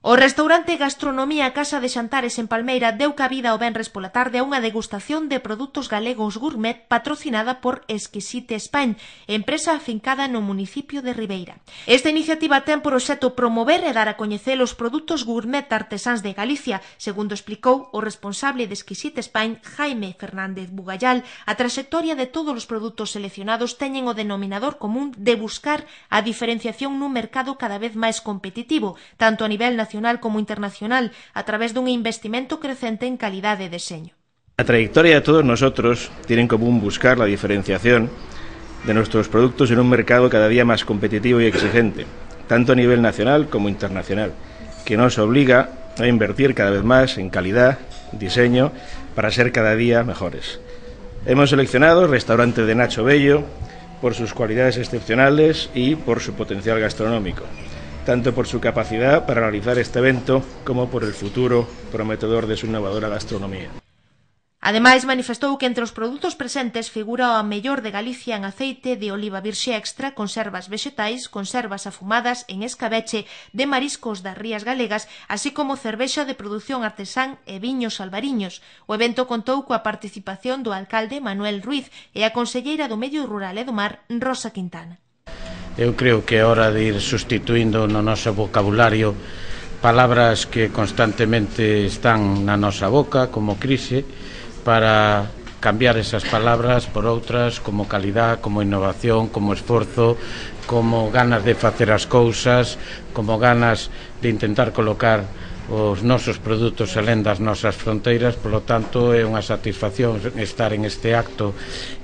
O restaurante Gastronomía Casa de Xantares en Palmeira deu cabida o venres pola tarde a unha degustación de produtos galegos gourmet patrocinada por Exquisite Spain, empresa afincada no municipio de Ribeira. Esta iniciativa ten por obxecto promover e dar a coñecer os produtos gourmet artesáns de Galicia, segundo explicou o responsable de Exquisite Spain, Jaime Fernández Bugallal. A trayectoria de todos os produtos seleccionados teñen o denominador común de buscar a diferenciación nun mercado cada vez máis competitivo, tanto a nivel nacional como internacional, a través dun investimento crecente en calidade e deseño. La trayectoria de todos nosotros tiene en común buscar la diferenciación de nuestros productos en un mercado cada día más competitivo y exigente, tanto a nivel nacional como internacional, que nos obliga a invertir cada vez más en calidad, diseño, para ser cada día mejores. Hemos seleccionado el restaurante de Nacho Bello por sus cualidades excepcionales y por su potencial gastronómico, tanto por su capacidad para realizar este evento como por el futuro prometedor de su innovadora gastronomía. Ademais, manifestou que entre os produtos presentes figura o mellor de Galicia en aceite de oliva virxe extra, conservas vexetais, conservas afumadas en escabeche de mariscos das rías galegas, así como cervexa de produción artesán e viños albariños. O evento contou coa participación do alcalde Manuel Ruiz e a conselleira do Medio Rural e do Mar, Rosa Quintana. Eu creo que é hora de ir sustituindo no noso vocabulario palabras que constantemente están na nosa boca, como crise, para cambiar esas palabras por outras como calidad, como innovación, como esforzo, como ganas de facer as cousas, como ganas de intentar colocar os nosos produtos alén das nosas fronteiras. Polo tanto, é unha satisfacción estar en este acto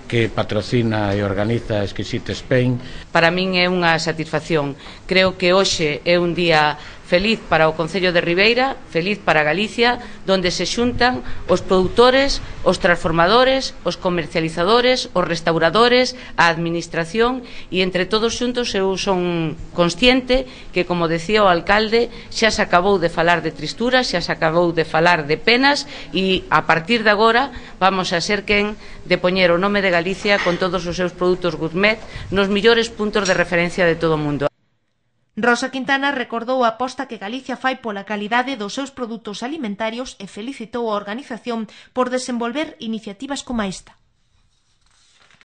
que patrocina e organiza Exquisite Spain. Para min é unha satisfacción. Creo que hoxe é un día feliz para o Concello de Ribeira, feliz para Galicia, donde se xuntan os produtores, os transformadores, os comercializadores, os restauradores, a administración, e entre todos xuntos eu son consciente que, como decía o alcalde, xa se acabou de falar de tristuras, xa se acabou de falar de penas, e a partir de agora vamos a ser quen de poñer o nome de Galicia con todos os seus produtos gourmet nos millores puntos de referencia de todo o mundo. Rosa Quintana recordou a aposta que Galicia fai pola calidade dos seus produtos alimentarios e felicitou a organización por desenvolver iniciativas como esta.